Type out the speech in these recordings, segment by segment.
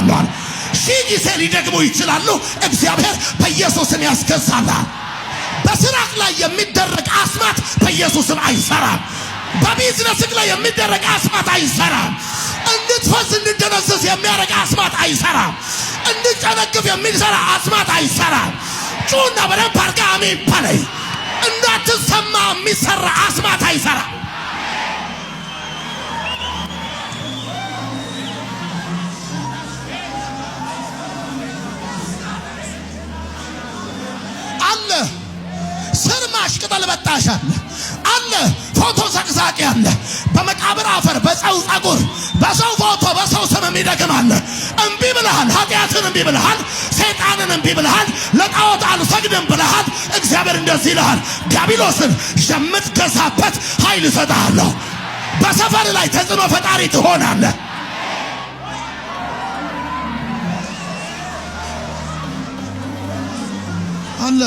ይችላሉ። ሺህ ጊዜ ሊደግሙ ይችላሉ። እግዚአብሔር በኢየሱስም ያስገዛላል። በስራክ ላይ የሚደረግ አስማት በኢየሱስም አይሰራም። በቢዝነስክ ላይ የሚደረግ አስማት አይሰራም። እንድትፈስ እንድትደነዝዝ የሚያደርግ አስማት አይሰራም። እንድትጨነግፍ የሚሰራ አስማት አይሰራም። ጩና በደንብ አድርጋ አሜን በለይ። እንዳትሰማ የሚሰራ አስማት አይሰራም። አለ ስርማሽ ቅጠል በጣሽ አለ ፎቶ ሰቅሳቂ አለ በመቃብር አፈር በሰው ጸጉር በሰው ፎቶ በሰው ስም የሚደግም አለ። እምቢ ብለሃል። ኃጢአትን እምቢ ብለሃል። ሰይጣንን እምቢ ብለሃል። ለጣዖት አልሰግድም ብለሃል። እግዚአብሔር እንደዚህ ይልሃል፣ ዲያብሎስን የምትገዛበት ኃይል እሰጥሃለሁ። በሰፈር ላይ ተጽዕኖ ፈጣሪ ትሆናለህ። አለ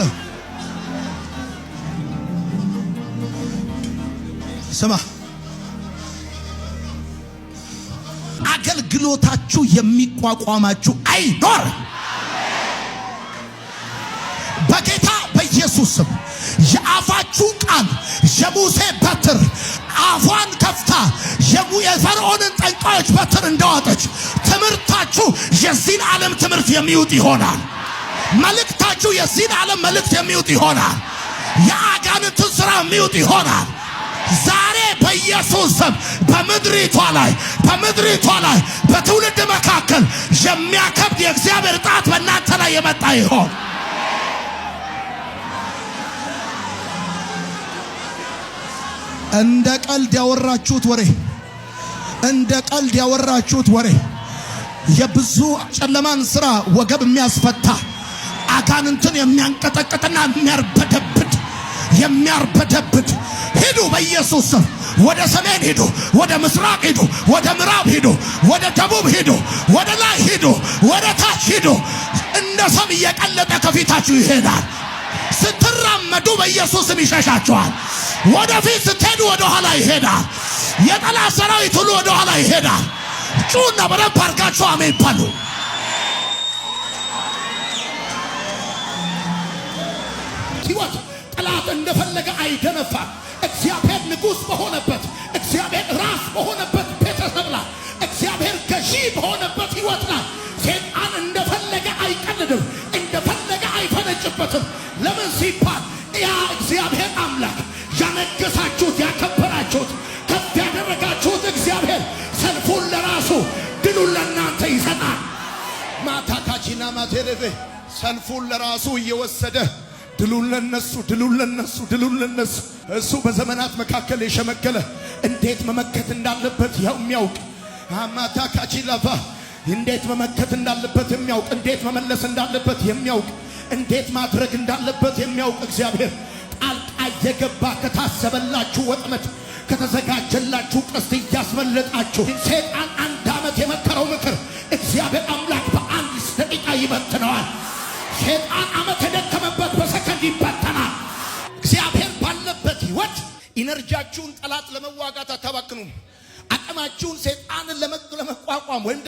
ስማ፣ አገልግሎታችሁ የሚቋቋማችሁ አይኖር። በጌታ በኢየሱስ ስም የአፋችሁ ቃል የሙሴ በትር አፏን ከፍታ የፈርዖንን ጠንቋዮች በትር እንደዋጠች ትምህርታችሁ የዚህን ዓለም ትምህርት የሚውጥ ይሆናል። መልእክታችሁ የዚህን ዓለም መልእክት የሚውጥ ይሆናል። የአጋንንትን ሥራ የሚውጥ ይሆናል። ዛሬ በኢየሱስ ስም በምድሪቷ ላይ በትውልድ መካከል የሚያከብድ የእግዚአብሔር ጣት በእናንተ ላይ የመጣ ይሆን። እንደ ቀልድ ያወራችሁት ወሬ የብዙ ጨለማን ሥራ ወገብ የሚያስፈታ አጋንንትን የሚያንቀጠቅጥና የሚያርበደብድ ሂዱ በኢየሱስ ስም። ወደ ሰሜን ሂዱ፣ ወደ ምስራቅ ሂዱ፣ ወደ ምዕራብ ሂዱ፣ ወደ ደቡብ ሂዱ፣ ወደ ላይ ሂዱ፣ ወደ ታች ሂዱ። እንደ ሰም እየቀለጠ ከፊታችሁ ይሄዳል። ስትራመዱ በኢየሱስ ስም ይሸሻችኋል። ወደፊት ስትሄዱ ወደ ኋላ ይሄዳል። የጠላት ሰራዊት ሁሉ ወደ ኋላ ይሄዳል። ጩና በደንብ አድርጋችሁ አሜን በሉ። ሕይወት ጠላት እንደፈለገ አይደነፋም። እግዚአብሔር ንጉሥ በሆነበት፣ እግዚአብሔር ራስ በሆነበት ቤተሰብ ላይ፣ እግዚአብሔር ገዢ በሆነበት ሕይወት ላይ ሰይጣን እንደፈለገ አይቀልድም፣ እንደፈለገ አይፈነጭበትም። ለምን ሲባል ያ እግዚአብሔር አምላክ ያነገሳችሁት፣ ያከበራችሁት፣ ከፍ ያደረጋችሁት እግዚአብሔር ሰልፉን ለራሱ ድሉን ለእናንተ ይሰጣል። ማታካቺና ማቴሬቬ ሰልፉን ለራሱ እየወሰደ ድሉን ለነሱ እሱ በዘመናት መካከል የሸመገለ እንዴት መመከት እንዳለበት የሚያውቅ አማታካቺላፋ እንዴት መመከት እንዳለበት የሚያውቅ፣ እንዴት መመለስ እንዳለበት የሚያውቅ፣ እንዴት ማድረግ እንዳለበት የሚያውቅ እግዚአብሔር ጣልቃ እየገባ ከታሰበላችሁ ወጥመድ ከተዘጋጀላችሁ ቀስት እያስመለጣችሁ ሰይጣን 1 ዓመት የመከረው ምክር እግዚአብሔር አምላክ በአንድ ደቂቃ ይበትነዋል። ሰይጣን ዓመት የደከመበት በሰከንድ ይበተናል። እግዚአብሔር ባለበት ሕይወት ኢነርጂያችሁን ጠላት ለመዋጋት አታባክኑም። አቅማችሁን ሰይጣንን ለመቋቋም ወይም